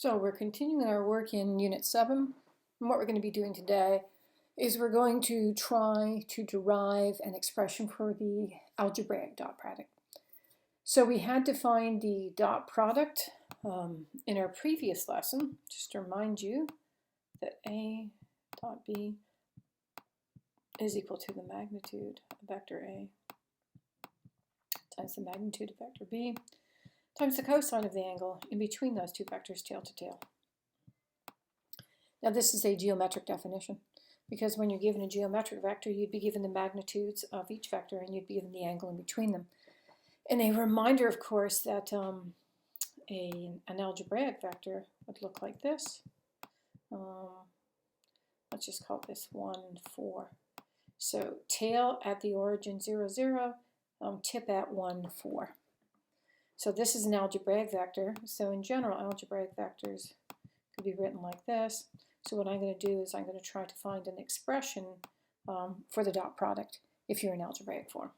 So we're continuing our work in Unit 7, and what we're going to be doing today is we're going to try to derive an expression for the algebraic dot product. So we had to find the dot product in our previous lesson, just to remind you that A dot B is equal to the magnitude of vector A times the magnitude of vector B times the cosine of the angle in between those two vectors tail to tail. Now this is a geometric definition, because when you're given a geometric vector, you'd be given the magnitudes of each vector and you'd be given the angle in between them. And a reminder, of course, that an algebraic vector would look like this. Let's just call this 1, 4. So tail at the origin 0, 0, tip at 1, 4. So this is an algebraic vector. So in general, algebraic vectors could be written like this. So what I'm going to do is I'm going to try to find an expression for the dot product if you're in algebraic form.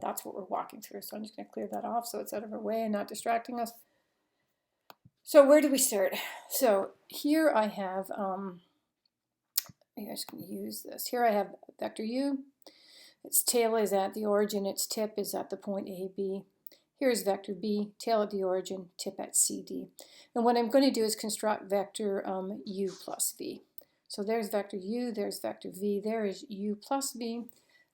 That's what we're walking through. So I'm just going to clear that off so it's out of our way and not distracting us. So where do we start? So here I have, I'm just going to use this. Here I have vector u. Its tail is at the origin. Its tip is at the point A, B. Here's vector b, tail at the origin, tip at CD. And what I'm going to do is construct vector u plus v. So there's vector u, there's vector v, there is u plus v.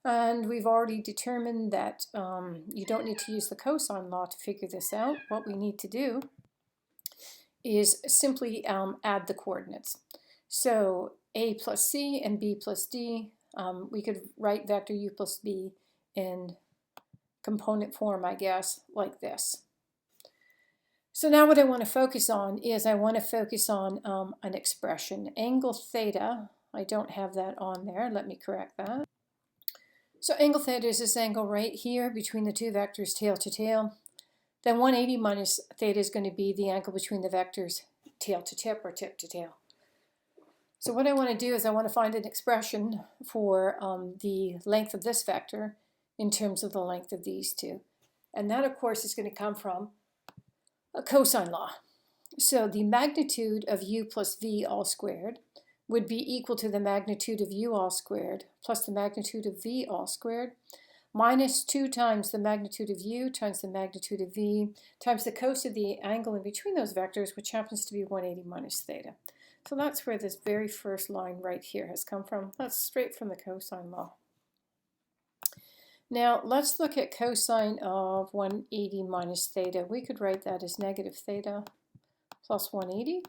And we've already determined that you don't need to use the cosine law to figure this out. What we need to do is simply add the coordinates. So a plus c and b plus d, we could write vector u plus v in component form, I guess, like this. So now what I want to focus on is I want to focus on an expression. Angle theta, I don't have that on there. Let me correct that. So angle theta is this angle right here between the two vectors tail to tail. Then 180 minus theta is going to be the angle between the vectors tail to tip or tip to tail. So what I want to do is I want to find an expression for the length of this vector in terms of the length of these two. And that, of course, is going to come from a cosine law. So the magnitude of u plus v all squared would be equal to the magnitude of u all squared plus the magnitude of v all squared minus 2 times the magnitude of u times the magnitude of v times the cos of the angle in between those vectors, which happens to be 180 minus theta. So that's where this very first line right here has come from. That's straight from the cosine law. Now let's look at cosine of 180 minus theta. We could write that as negative theta plus 180.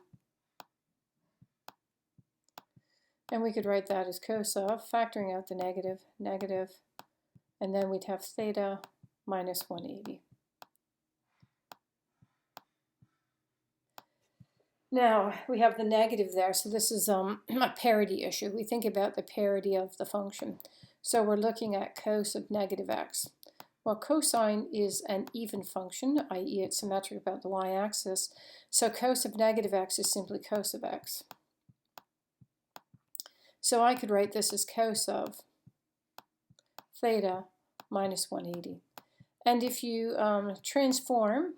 And we could write that as cos of, factoring out the negative, negative, and then we'd have theta minus 180. Now we have the negative there, so this is a parity issue. We think about the parity of the function. So we're looking at cos of negative x. Well, cosine is an even function, i.e. it's symmetric about the y-axis. So cos of negative x is simply cos of x. So I could write this as cos of theta minus 180. And if you transform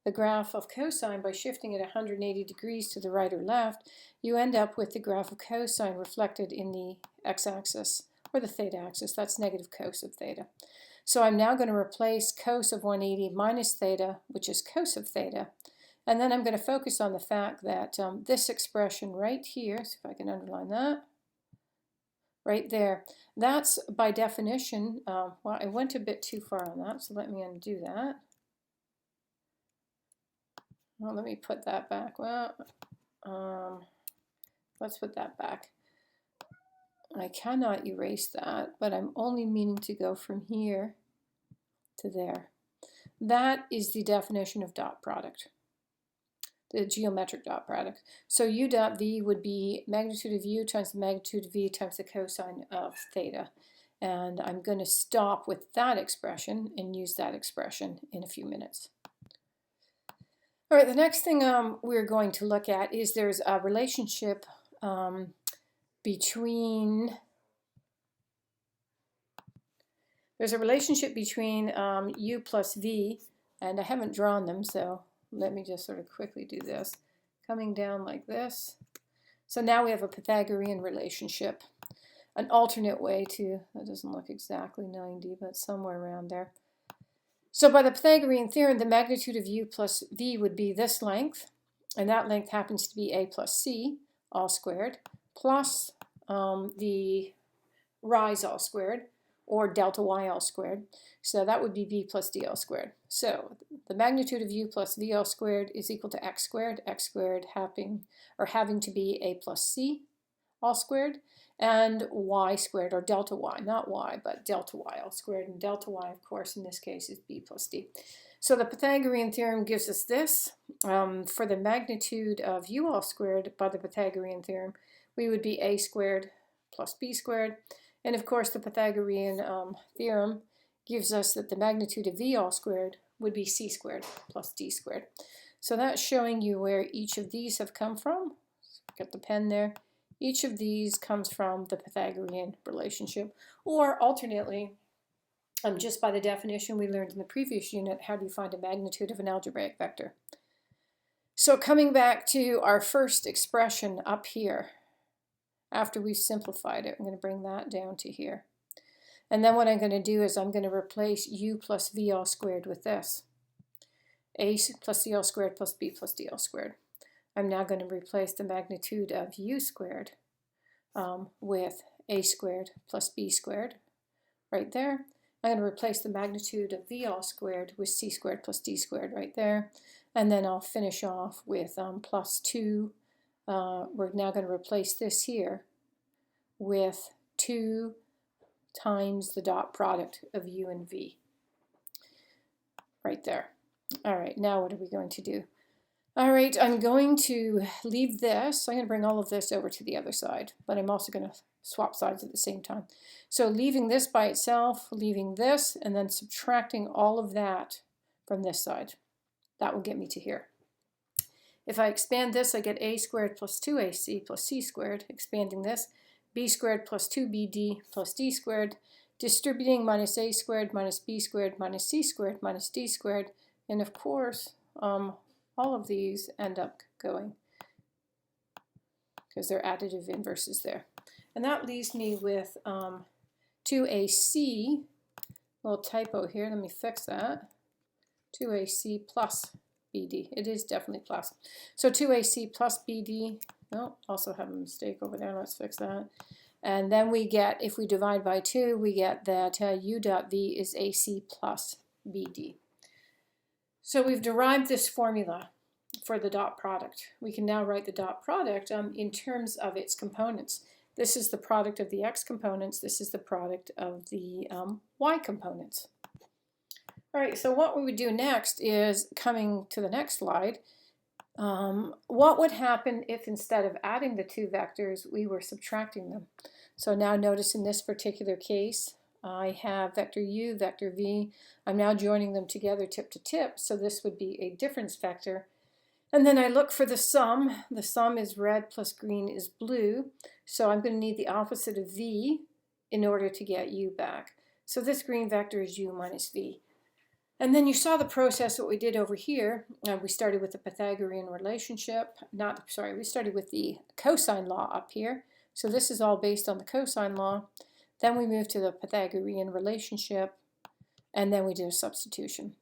the graph of cosine by shifting it 180 degrees to the right or left, you end up with the graph of cosine reflected in the x-axis, or the theta axis. That's negative cos of theta. So I'm now going to replace cos of 180 minus theta, which is cos of theta. And then I'm going to focus on the fact that this expression right here, so if I can underline that, right there, that's by definition, well, I went a bit too far on that, so let me undo that. Well, let me put that back. Well, let's put that back. I cannot erase that, but I'm only meaning to go from here to there. That is the definition of dot product, the geometric dot product. So u dot v would be magnitude of u times the magnitude of v times the cosine of theta. And I'm going to stop with that expression and use that expression in a few minutes. All right, the next thing we're going to look at is there's a relationship between u plus v, and I haven't drawn them, so let me just sort of quickly do this. coming down like this. So now we have a Pythagorean relationship. An alternate way to, that doesn't look exactly 90, but somewhere around there. So by the Pythagorean theorem, the magnitude of u plus v would be this length, and that length happens to be a plus c all squared, plus the rise all squared, or delta y all squared. So that would be b plus d all squared. So the magnitude of u plus v all squared is equal to x squared having to be a plus c all squared, and y squared, or delta y, not y, but delta y all squared, and delta y, of course, in this case is b plus d. So the Pythagorean theorem gives us this. For the magnitude of u all squared by the Pythagorean theorem, we would be a squared plus b squared. And of course, the Pythagorean theorem gives us that the magnitude of v all squared would be c squared plus d squared. So that's showing you where each of these have come from. Get the pen there. Each of these comes from the Pythagorean relationship. Or alternately, just by the definition we learned in the previous unit, how do you find a magnitude of an algebraic vector? So coming back to our first expression up here, after we've simplified it, I'm going to bring that down to here. And then what I'm going to do is I'm going to replace u plus v all squared with this. A plus c all squared plus b plus d all squared. I'm now going to replace the magnitude of u squared with a squared plus b squared right there. I'm going to replace the magnitude of v all squared with c squared plus d squared right there. And then I'll finish off with plus 2. We're now going to replace this here with 2 times the dot product of u and v right there. All right, now what are we going to do? All right, I'm going to leave this. I'm going to bring all of this over to the other side, but I'm also going to swap sides at the same time. So leaving this by itself, leaving this, and then subtracting all of that from this side. That will get me to here. If I expand this, I get a squared plus 2ac plus c squared. Expanding this, b squared plus 2bd plus d squared. Distributing minus a squared minus b squared minus c squared minus d squared. And of course, all of these end up going because they're additive inverses there. And that leaves me with 2ac, little typo here, let me fix that, 2ac plus bd. It is definitely plus. So 2ac plus bd, no, also have a mistake over there, let's fix that. And then we get, if we divide by 2, we get that u dot v is ac plus bd. So we've derived this formula for the dot product. We can now write the dot product in terms of its components. This is the product of the x components. This is the product of the y components. All right, so what we would do next is, coming to the next slide, what would happen if instead of adding the two vectors, we were subtracting them? So now notice in this particular case, I have vector u, vector v. I'm now joining them together tip to tip, so this would be a difference vector. And then I look for the sum. The sum is red plus green is blue. So I'm going to need the opposite of v in order to get u back. So this green vector is u minus v. And then you saw the process, what we did over here. We started with the Pythagorean relationship. We started with the cosine law up here. So this is all based on the cosine law. Then we moved to the Pythagorean relationship, and then we did a substitution.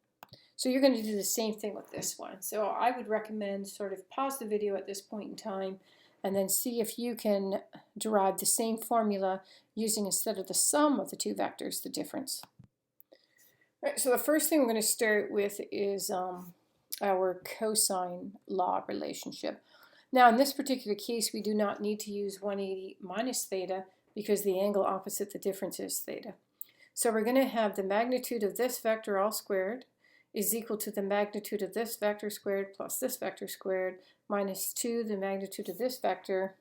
So you're going to do the same thing with this one. So I would recommend sort of pause the video at this point in time and then see if you can derive the same formula using, instead of the sum of the two vectors, the difference. All right, so the first thing we're going to start with is our cosine law relationship. Now in this particular case, we do not need to use 180 minus theta because the angle opposite the difference is theta. So we're going to have the magnitude of this vector all squared is equal to the magnitude of this vector squared plus this vector squared minus 2 the magnitude of this vector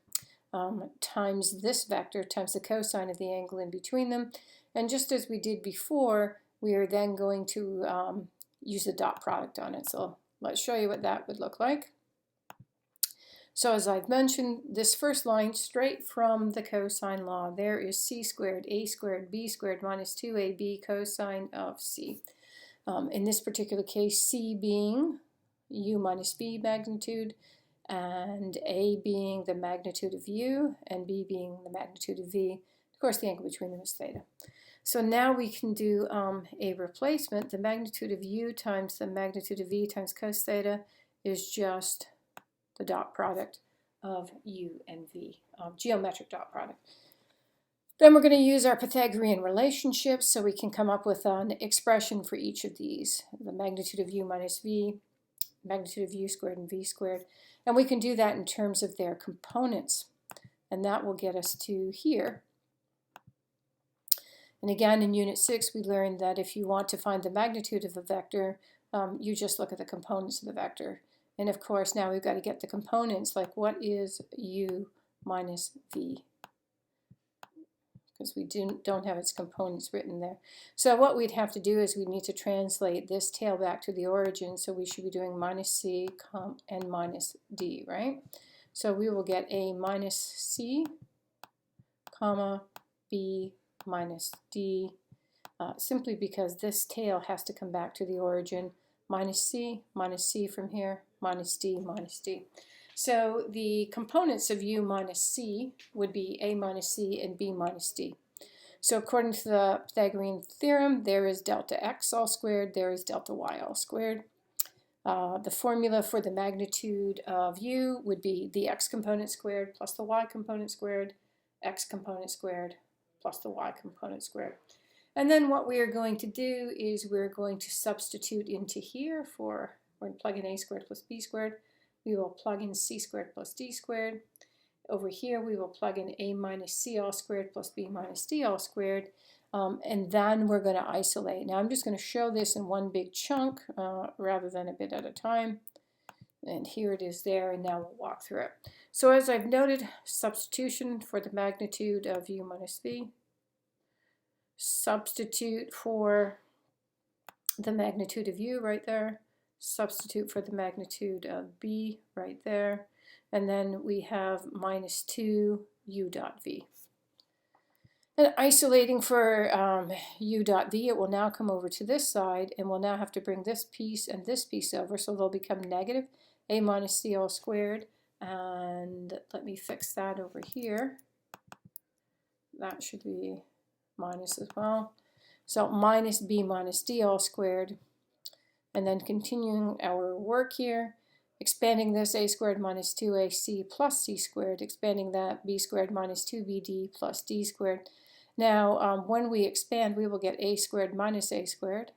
times this vector times the cosine of the angle in between them. And just as we did before, we are then going to use the dot product on it. So let's show you what that would look like. So as I've mentioned, this first line straight from the cosine law, there is c squared, a squared, b squared minus 2ab cosine of c. In this particular case, c being u minus v magnitude, and A being the magnitude of u, and B being the magnitude of v. Of course, the angle between them is theta. So now we can do a replacement. The magnitude of u times the magnitude of v times cos theta is just the dot product of u and v, geometric dot product. Then we're going to use our Pythagorean relationships so we can come up with an expression for each of these. The magnitude of u minus v, magnitude of u squared and v squared. And we can do that in terms of their components. And that will get us to here. And again, in Unit 6, we learned that if you want to find the magnitude of a vector, you just look at the components of the vector. And of course, now we've got to get the components, like what is u minus v? Because we don't have its components written there. So what we'd have to do is we need to translate this tail back to the origin, so we should be doing minus c and minus d, right? So we will get a minus c, comma, b minus d, simply because this tail has to come back to the origin, minus c from here, minus d minus d. So the components of u minus c would be a minus c and b minus d. So according to the Pythagorean theorem, there is delta x all squared, there is delta y all squared. The formula for the magnitude of u would be the x component squared plus the y component squared, x component squared plus the y component squared. And then what we are going to do is we're going to substitute into here we're going to plug in a squared plus b squared. We will plug in c squared plus d squared. Over here we will plug in a minus c all squared plus b minus d all squared. And then we're going to isolate. Now I'm just going to show this in one big chunk rather than a bit at a time. And here it is there, and now we'll walk through it. So as I've noted, substitution for the magnitude of u minus v. Substitute for the magnitude of u right there. Substitute for the magnitude of b right there. And then we have minus 2 u dot v. And isolating for u dot v, it will now come over to this side, and we'll now have to bring this piece and this piece over, so they'll become negative a minus c all squared. And let me fix that over here. That should be minus as well. So minus b minus d all squared. And then continuing our work here, expanding this a squared minus 2ac plus c squared, expanding that b squared minus 2bd plus d squared. Now, when we expand, we will get a squared minus a squared.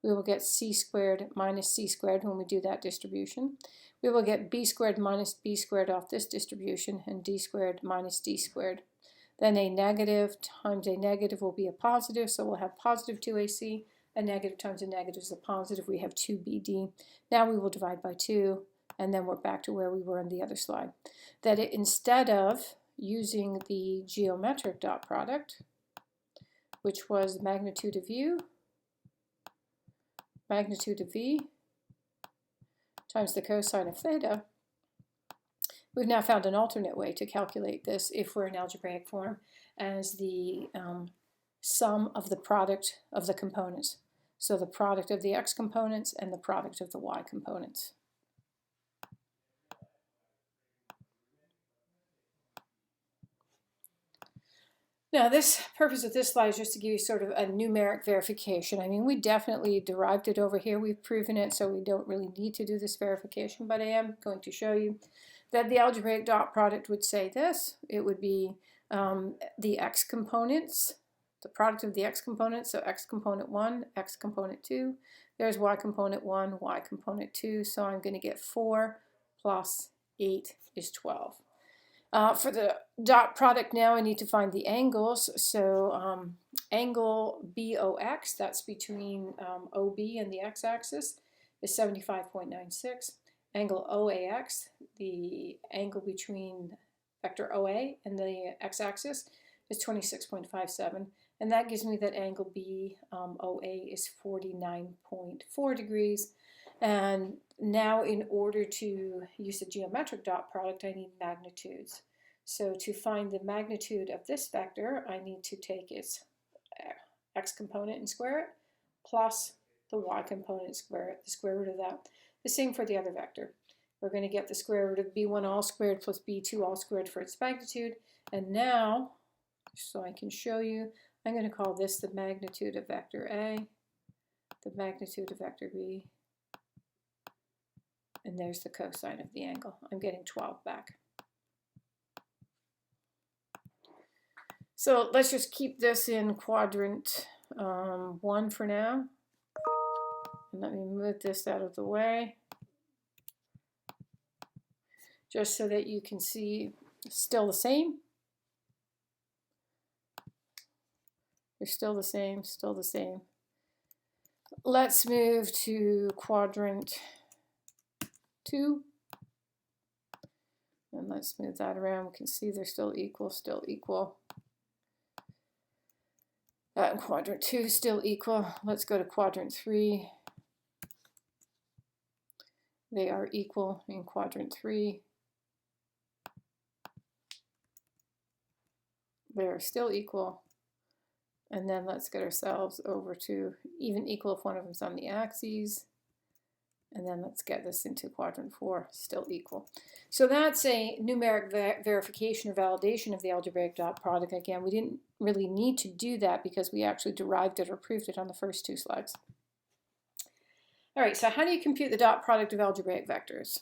We will get c squared minus c squared when we do that distribution. We will get b squared minus b squared off this distribution, and d squared minus d squared. Then a negative times a negative will be a positive, so we'll have positive 2ac. A negative times a negative is a positive. We have 2bd. Now we will divide by 2, and then we're back to where we were on the other slide. That instead of using the geometric dot product, which was magnitude of u, magnitude of v, times the cosine of theta, we've now found an alternate way to calculate this if we're in algebraic form as the sum of the product of the components. So the product of the x components and the product of the y components. Now, this purpose of this slide is just to give you sort of a numeric verification. I mean, we definitely derived it over here. We've proven it, so we don't really need to do this verification, but I am going to show you that the algebraic dot product would say this. It would be the x components, the product of the x components, so x component 1, x component 2. There's y component 1, y component 2, so I'm going to get 4 plus 8 is 12. For the dot product now, I need to find the angles. So angle BOX, that's between OB and the x-axis, is 75.96. Angle OAX, the angle between vector OA and the x-axis, is 26.57. And that gives me that angle BOA is 49.4 degrees. And now in order to use the geometric dot product, I need magnitudes. So to find the magnitude of this vector, I need to take its x component and square it, plus the y component and square it, the square root of that. The same for the other vector. We're going to get the square root of b1 all squared plus b2 all squared for its magnitude. And now, so I can show you, I'm going to call this the magnitude of vector A, the magnitude of vector B, and there's the cosine of the angle. I'm getting 12 back. So let's just keep this in quadrant 1 for now. And let me move this out of the way, just so that you can see still the same. They're still the same, still the same. Let's move to quadrant 2. And let's move that around. We can see they're still equal, still equal. That in quadrant 2 still equal. Let's go to quadrant 3. They are equal in quadrant 3. They are still equal. And then let's get ourselves over to even equal if one of them's on the axes. And then let's get this into quadrant 4, still equal. So that's a numeric verification or validation of the algebraic dot product. Again, we didn't really need to do that because we actually derived it or proved it on the first 2 slides. All right, so how do you compute the dot product of algebraic vectors?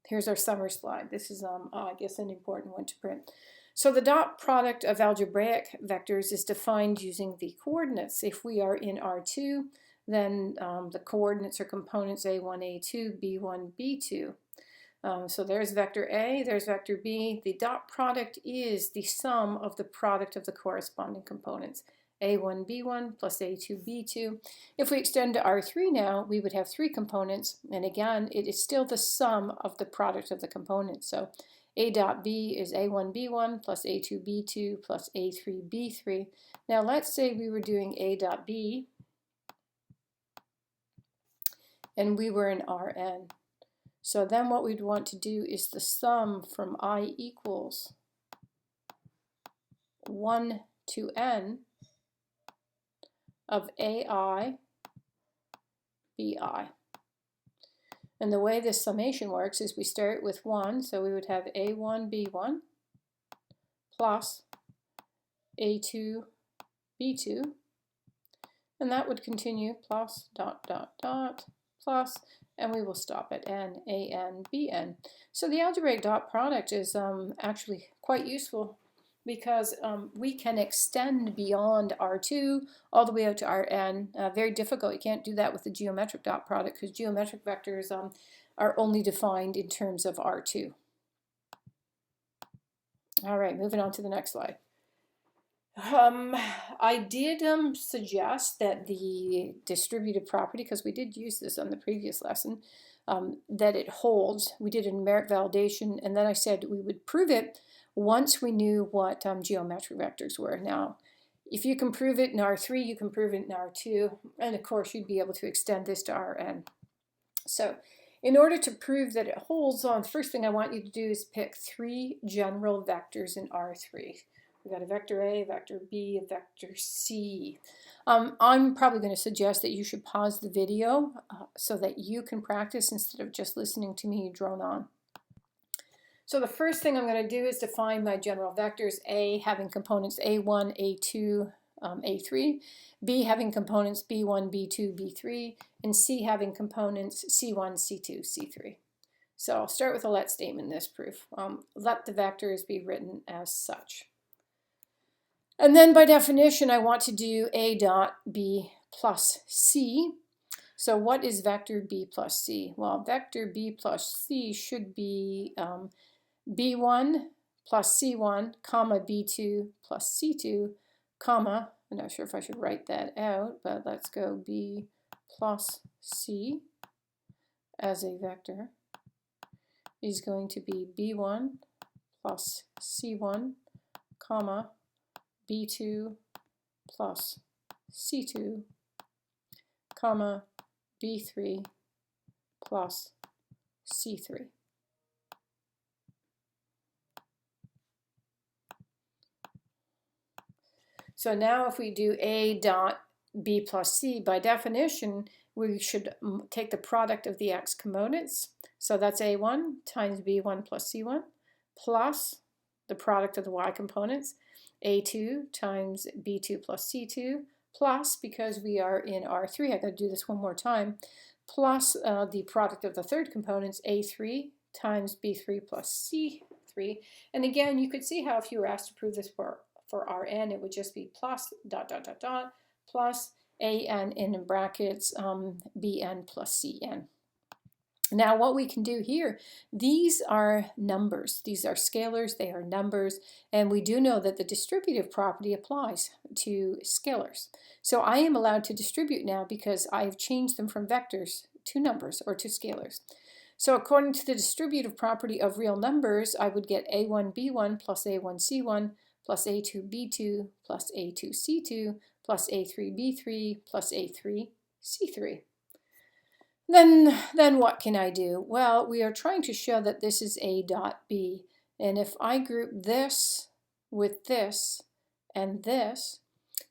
Here's our summer slide. This is, I guess, an important one to print. So the dot product of algebraic vectors is defined using the coordinates. If we are in R2, then the coordinates or components A1, A2, B1, B2. So there's vector A, there's vector B. The dot product is the sum of the product of the corresponding components. A1, B1 plus A2, B2. If we extend to R3 now, we would have 3 components, and again, it is still the sum of the product of the components. So A dot B is A1, B1 plus A2, B2 plus A3, B3. Now let's say we were doing A dot B, and we were in Rn. So then what we'd want to do is the sum from I equals 1 to n of AI, BI. And the way this summation works is we start with 1, so we would have A1, B1 plus A2, B2, and that would continue plus dot dot dot plus, and we will stop at n, an, bn. So the algebraic dot product is actually quite useful because we can extend beyond R2 all the way out to Rn. Very difficult. You can't do that with the geometric dot product because geometric vectors are only defined in terms of R2. All right, moving on to the next slide. I did suggest that the distributive property, because we did use this on the previous lesson, that it holds. We did a numeric validation, and then I said we would prove it once we knew what geometric vectors were. Now, if you can prove it in R3, you can prove it in R2, and of course you'd be able to extend this to Rn. So in order to prove that it holds, the first thing I want you to do is pick 3 general vectors in R3. We've got a vector A, a vector B, a vector C. I'm probably going to suggest that you should pause the video so that you can practice instead of just listening to me drone on. So the first thing I'm going to do is define my general vectors, A having components A1, A2, A3, B having components B1, B2, B3, and C having components C1, C2, C3. So I'll start with a let statement in this proof. Let the vectors be written as such. And then by definition, I want to do A dot B plus C. So what is vector B plus C? Well, vector B plus C should be B1 plus C1, comma B2 plus C2, comma, I'm not sure if I should write that out, but let's go B plus C as a vector is going to be B1 plus C1, comma, B2 plus C2, comma, B3 plus C3. So now if we do A dot B plus C, by definition, we should take the product of the x components. So that's A1 times B1 plus C1 plus the product of the y components, A2 times B2 plus C2 plus, because we are in R3, I got to do this one more time, plus the product of the third components, A3 times B3 plus C3. And again, you could see how if you were asked to prove this for Rn, it would just be plus dot dot dot dot plus An in brackets Bn plus Cn. Now what we can do here, these are numbers. These are scalars, they are numbers, and we do know that the distributive property applies to scalars. So I am allowed to distribute now because I have changed them from vectors to numbers or to scalars. So according to the distributive property of real numbers, I would get A1b1 plus A1c1 plus A2b2 plus A2c2 plus A3b3 plus A3c3. Then what can I do? Well, we are trying to show that this is A dot B. And if I group this with this and this,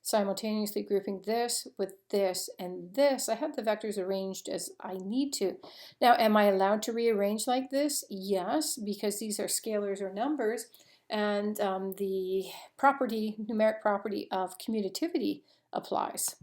simultaneously grouping this with this and this, I have the vectors arranged as I need to. Now, am I allowed to rearrange like this? Yes, because these are scalars or numbers, and the property, numeric property of commutativity applies.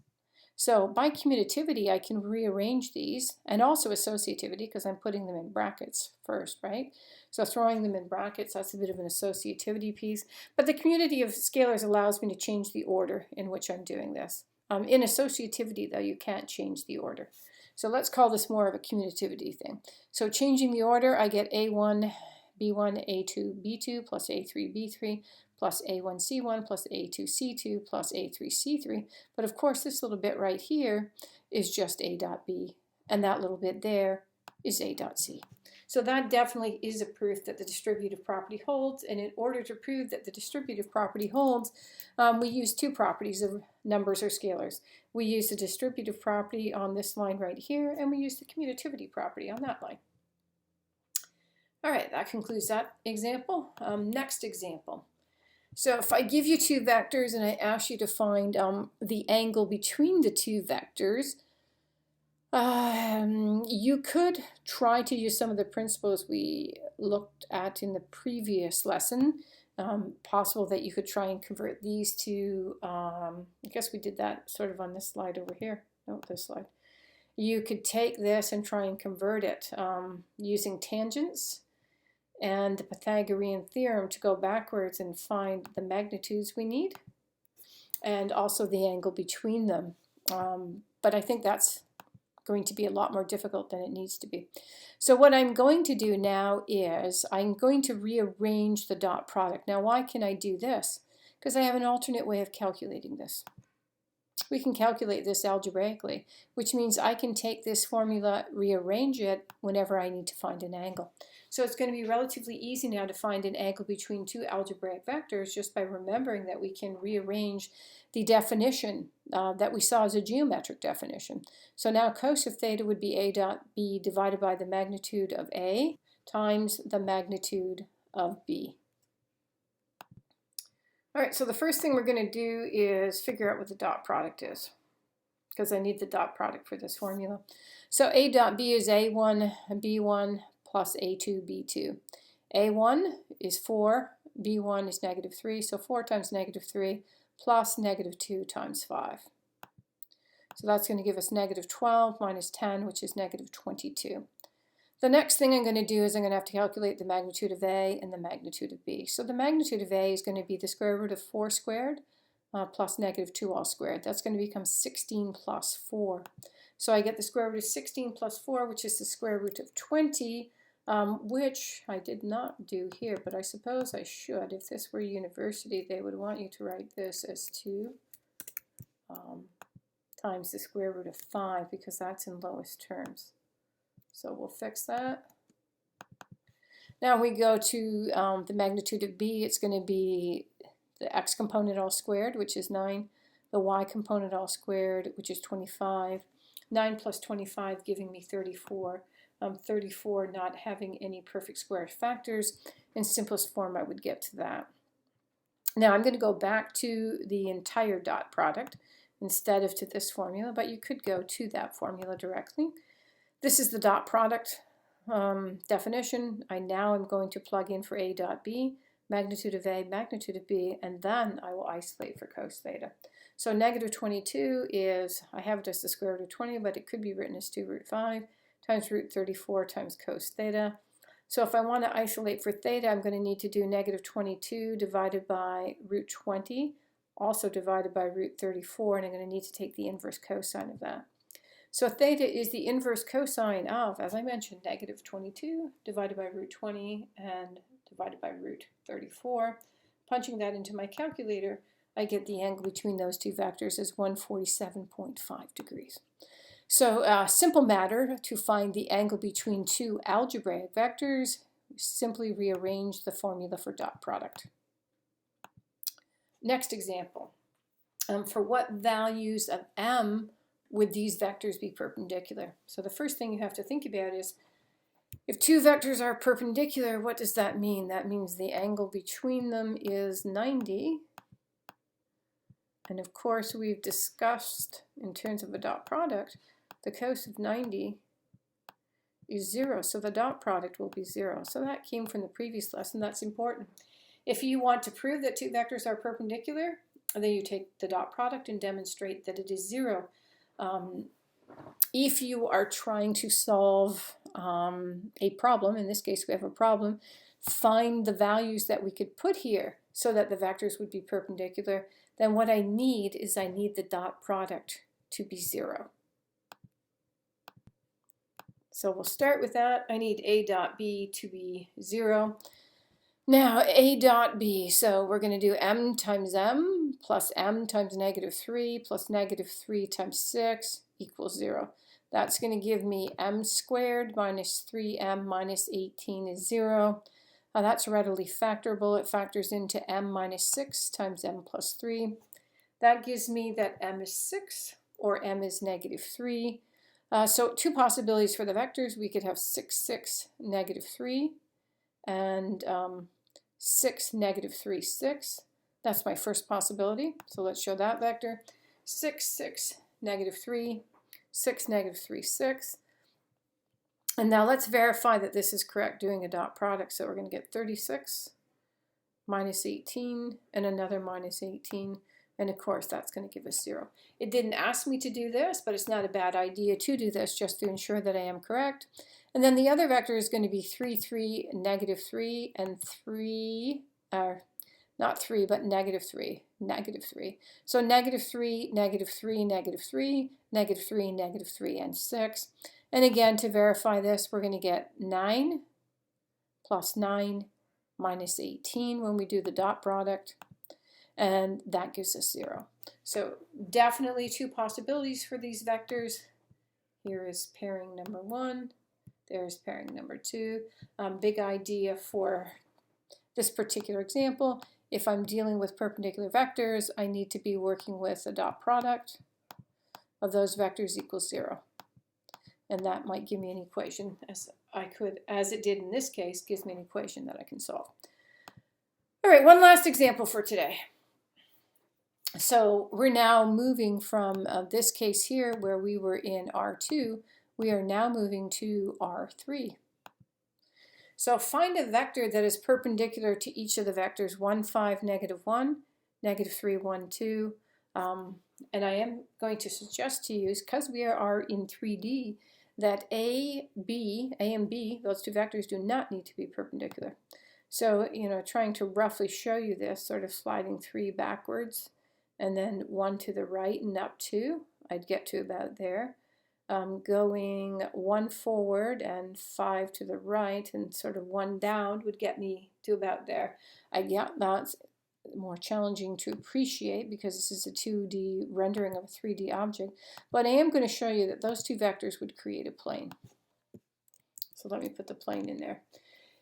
So by commutativity, I can rearrange these, and also associativity, because I'm putting them in brackets first, right? So throwing them in brackets, that's a bit of an associativity piece. But the commutativity of scalars allows me to change the order in which I'm doing this. In associativity, though, you can't change the order. So let's call this more of a commutativity thing. So changing the order, I get A1, B1, A2, B2 plus A3, B3 plus A1C1 plus A2C2 plus A3C3. But of course, this little bit right here is just A dot B, and that little bit there is A dot C. So that definitely is a proof that the distributive property holds, and in order to prove that the distributive property holds, we use two properties of numbers or scalars. We use the distributive property on this line right here, and we use the commutativity property on that line. All right, that concludes that example. Next example. So if I give you two vectors and I ask you to find the angle between the two vectors, you could try to use some of the principles we looked at in the previous lesson. Possible that you could try and convert these to, I guess we did that sort of on this slide over here. No, this slide. You could take this and try and convert it using tangents and the Pythagorean theorem to go backwards and find the magnitudes we need, and also the angle between them. But I think that's going to be a lot more difficult than it needs to be. So what I'm going to do now is I'm going to rearrange the dot product. Now, why can I do this? Because I have an alternate way of calculating this. We can calculate this algebraically, which means I can take this formula, rearrange it whenever I need to find an angle. So it's going to be relatively easy now to find an angle between two algebraic vectors just by remembering that we can rearrange the definition that we saw as a geometric definition. So now cos of theta would be A dot B divided by the magnitude of A times the magnitude of B. All right, so the first thing we're going to do is figure out what the dot product is, because I need the dot product for this formula. So A dot B is A1 B1 plus A2 B2. A1 is 4, B1 is negative 3, so 4 times negative 3 plus negative 2 times 5. So that's going to give us negative 12 minus 10, which is negative 22. The next thing I'm going to do is I'm going to have to calculate the magnitude of A and the magnitude of B. So the magnitude of A is going to be the square root of 4 squared plus negative 2 all squared. That's going to become 16 plus 4. So I get the square root of 16 plus 4, which is the square root of 20, which I did not do here, but I suppose I should. If this were university, they would want you to write this as 2 times the square root of 5, because that's in lowest terms. So we'll fix that. Now we go to the magnitude of B. It's going to be the x component all squared, which is 9, the y component all squared, which is 25, 9 plus 25 giving me 34, 34 not having any perfect square factors. In simplest form, I would get to that. Now I'm going to go back to the entire dot product instead of to this formula, but you could go to that formula directly. This is the dot product definition, I now am going to plug in for A dot B, magnitude of A, magnitude of B, and then I will isolate for cos theta. So negative 22 is, I have it as the square root of 20, but it could be written as 2 root 5 times root 34 times cos theta. So if I want to isolate for theta, I'm going to need to do negative 22 divided by root 20, also divided by root 34, and I'm going to need to take the inverse cosine of that. So theta is the inverse cosine of, as I mentioned, negative 22 divided by root 20 and divided by root 34. Punching that into my calculator, I get the angle between those two vectors as 147.5 degrees. So simple matter to find the angle between two algebraic vectors, simply rearrange the formula for dot product. Next example. For what values of m would these vectors be perpendicular? So the first thing you have to think about is, if two vectors are perpendicular, what does that mean? That means the angle between them is 90. And of course, we've discussed in terms of a dot product, the cos of 90 is 0. So the dot product will be 0. So that came from the previous lesson. That's important. If you want to prove that two vectors are perpendicular, then you take the dot product and demonstrate that it is 0. If you are trying to solve a problem, in this case we have a problem, find the values that we could put here so that the vectors would be perpendicular, then what I need is I need the dot product to be 0. So we'll start with that. I need A dot B to be 0. Now A dot B, so we're going to do m times m plus m times negative 3 plus negative 3 times 6 equals 0. That's going to give me m squared minus 3m minus 18 is 0. That's readily factorable. It factors into m minus 6 times m plus 3. That gives me that m is 6 or m is negative 3. So two possibilities for the vectors. We could have 6, 6, negative 3, and 6, negative 3, 6. That's my first possibility. So let's show that vector. 6, 6, negative 3, 6, negative 3, 6. And now let's verify that this is correct doing a dot product. So we're going to get 36 minus 18 and another minus 18. And of course, that's going to give us 0. It didn't ask me to do this, but it's not a bad idea to do this just to ensure that I am correct. And then the other vector is going to be 3, 3, negative 3, and 3, not 3, but negative 3, negative 3. So negative 3, negative 3, negative 3, negative 3, negative 3, and 6. And again, to verify this, we're going to get 9 plus 9 minus 18 when we do the dot product. And that gives us 0. So definitely two possibilities for these vectors. Here is pairing number 1. There's pairing number 2. Big idea for this particular example. If I'm dealing with perpendicular vectors, I need to be working with a dot product of those vectors equals 0. And that might give me an equation, as it did in this case, gives me an equation that I can solve. All right, one last example for today. So we're now moving from this case here where we were in R2, we are now moving to R3. So find a vector that is perpendicular to each of the vectors 1, 5, negative 1, negative 3, 1, 2. And I am going to suggest to you, because we are in 3D, that A and B, those two vectors do not need to be perpendicular. So, trying to roughly show you this, sort of sliding 3 backwards, and then 1 to the right and up 2, I'd get to about there. Going 1 forward and 5 to the right and sort of 1 down would get me to about there. That's more challenging to appreciate because this is a 2D rendering of a 3D object, but I am going to show you that those two vectors would create a plane. So let me put the plane in there.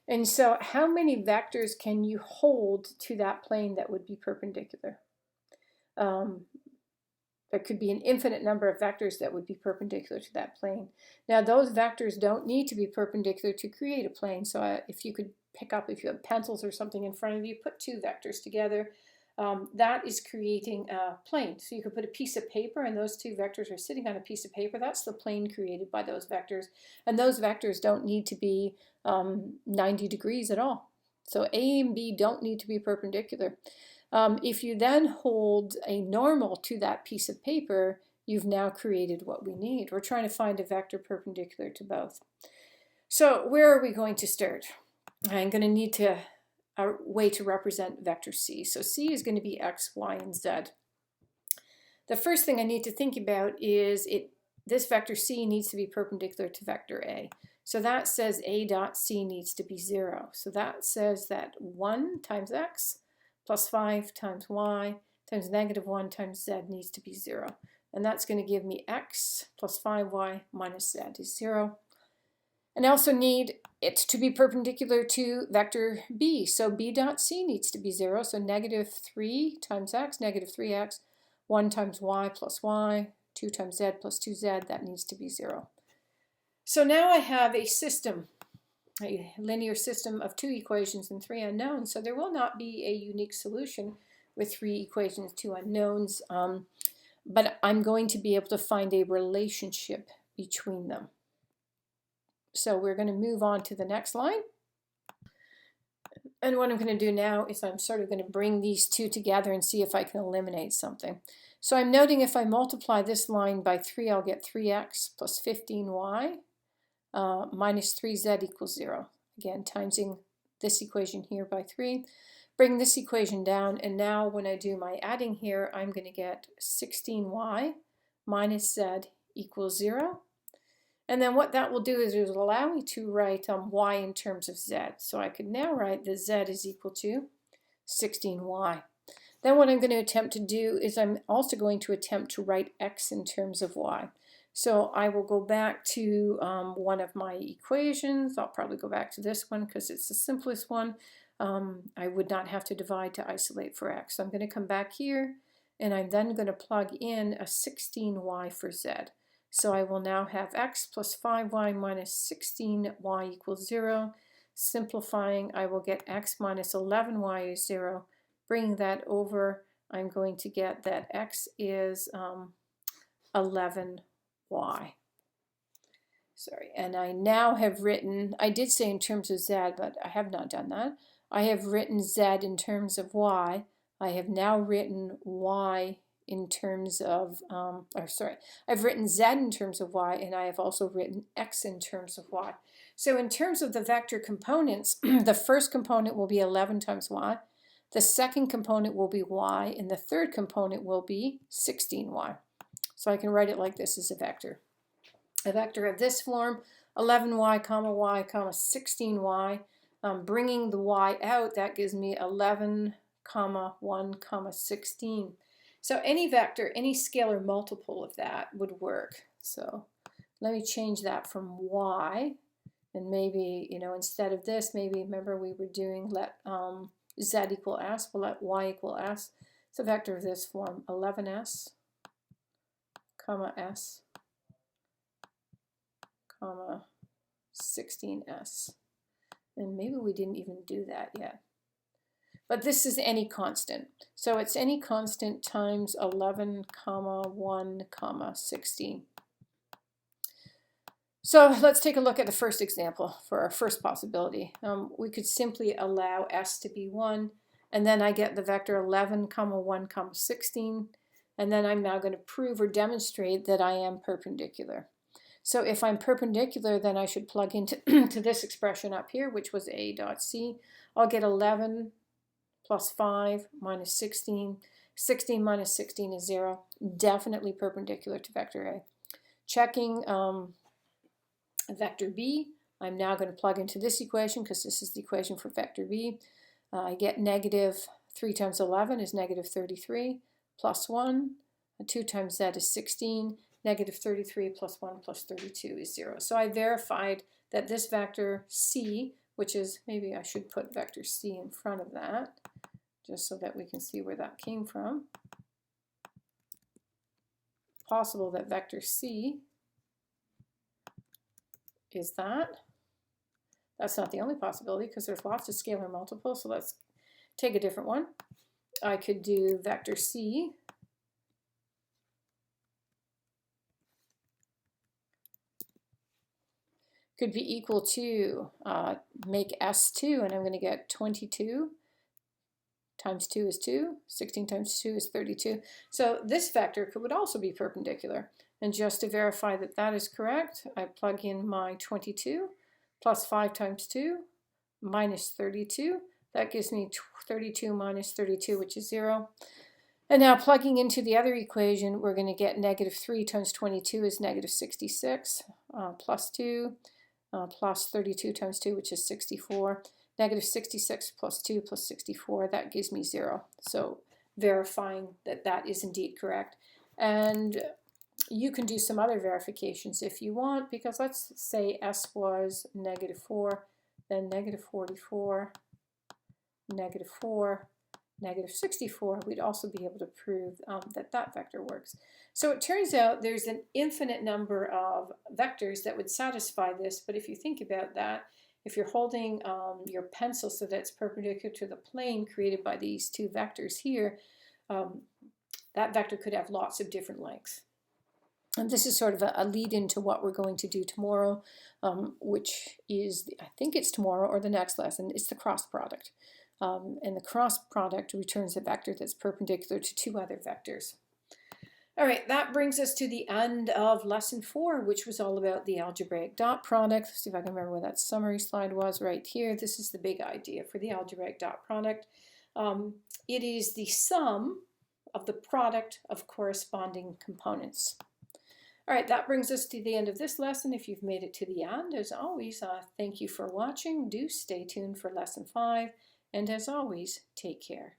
And so how many vectors can you hold to that plane that would be perpendicular? There could be an infinite number of vectors that would be perpendicular to that plane. Now those vectors don't need to be perpendicular to create a plane. So if you could pick up, if you have pencils or something in front of you, put two vectors together. that is creating a plane. So you could put a piece of paper and those two vectors are sitting on a piece of paper. That's the plane created by those vectors. And those vectors don't need to be 90 degrees at all. So A and B don't need to be perpendicular. If you then hold a normal to that piece of paper, you've now created what we need. We're trying to find a vector perpendicular to both. So where are we going to start? I'm going to need a way to represent vector C. So C is going to be X, Y, and Z. The first thing I need to think about is this vector C needs to be perpendicular to vector A. So that says A dot C needs to be 0. So that says that 1 times X plus 5 times Y times -1 times Z needs to be 0. And that's going to give me X plus 5Y minus Z is 0. And I also need it to be perpendicular to vector B. So B dot C needs to be 0. So -3 times X, -3X, 1 times Y plus Y, 2 times Z plus 2Z, that needs to be 0. So now I have a system, a linear system of 2 equations and 3 unknowns. So there will not be a unique solution with 3 equations, 2 unknowns, but I'm going to be able to find a relationship between them. So we're going to move on to the next line. And what I'm going to do now is I'm sort of going to bring these two together and see if I can eliminate something. So I'm noting if I multiply this line by 3, I'll get 3x plus 15y minus 3z equals 0. Again, timesing this equation here by 3. Bring this equation down, and now when I do my adding here, I'm going to get 16y minus z equals 0. And then what that will do is it will allow me to write y in terms of z. So I could now write that z is equal to 16y. Then what I'm going to attempt to do is I'm also going to attempt to write x in terms of y. So I will go back to one of my equations. I'll probably go back to this one because it's the simplest one. I would not have to divide to isolate for x. So I'm going to come back here, and I'm then going to plug in a 16y for z. So I will now have x plus 5y minus 16y equals 0. Simplifying, I will get x minus 11y is 0. Bringing that over, I'm going to get that x is 11y. Sorry, and I now have written, I did say in terms of z, but I have not done that. I have written z in terms of y. I have now written y in terms of, I've written z in terms of y, and I have also written x in terms of y. So in terms of the vector components, the first component will be 11 times y, the second component will be y, and the third component will be 16y. So I can write it like this as a vector. A vector of this form, 11y, comma y, comma 16y. Bringing the y out, that gives me 11, comma 1, comma 16. So any vector, any scalar multiple of that would work. So let me change that from y, and maybe, instead of this, maybe remember we were doing let z equal s, we'll let y equal s. It's a vector of this form, 11s, comma s, comma 16s. And maybe we didn't even do that yet. But this is any constant. So it's any constant times 11, comma 1, comma 16. So let's take a look at the first example for our first possibility. We could simply allow s to be 1, and then I get the vector 11, comma 1, comma 16, and then I'm now going to prove or demonstrate that I am perpendicular. So if I'm perpendicular, then I should plug into to this expression up here, which was a dot c. I'll get 11 plus 5 minus 16. 16 minus 16 is 0. Definitely perpendicular to vector A. Checking vector B, I'm now going to plug into this equation because this is the equation for vector B. I get negative 3 times 11 is negative 33, plus 1. 2 times z is 16. Negative 33 plus 1 plus 32 is 0. So I verified that this vector C, which is, maybe I should put vector C in front of that, just so that we can see where that came from. Possible that vector C is that. That's not the only possibility because there's lots of scalar multiples, so let's take a different one. I could do vector C could be equal to, make S2, and I'm going to get 22 times 2 is 2, 16 times 2 is 32. So this vector would also be perpendicular. And just to verify that that is correct, I plug in my 22 plus 5 times 2 minus 32. That gives me 32 minus 32, which is 0. And now plugging into the other equation, we're going to get negative 3 times 22 is negative 66, plus 2, plus 32 times 2, which is 64. Negative 66 plus 2 plus 64, that gives me 0. So verifying that that is indeed correct. And you can do some other verifications if you want, because let's say S was negative 4, then negative 44, negative 4, negative 64, we'd also be able to prove that that vector works. So it turns out there's an infinite number of vectors that would satisfy this, but if you think about that, if you're holding your pencil so that it's perpendicular to the plane created by these two vectors here, that vector could have lots of different lengths. And this is sort of a lead into what we're going to do tomorrow, which is, I think it's tomorrow or the next lesson, it's the cross product. And the cross product returns a vector that's perpendicular to two other vectors. All right, that brings us to the end of lesson 4, which was all about the algebraic dot product. Let's see if I can remember where that summary slide was right here. This is the big idea for the algebraic dot product. It is the sum of the product of corresponding components. All right, that brings us to the end of this lesson. If you've made it to the end, as always, thank you for watching. Do stay tuned for lesson 5. And as always, take care.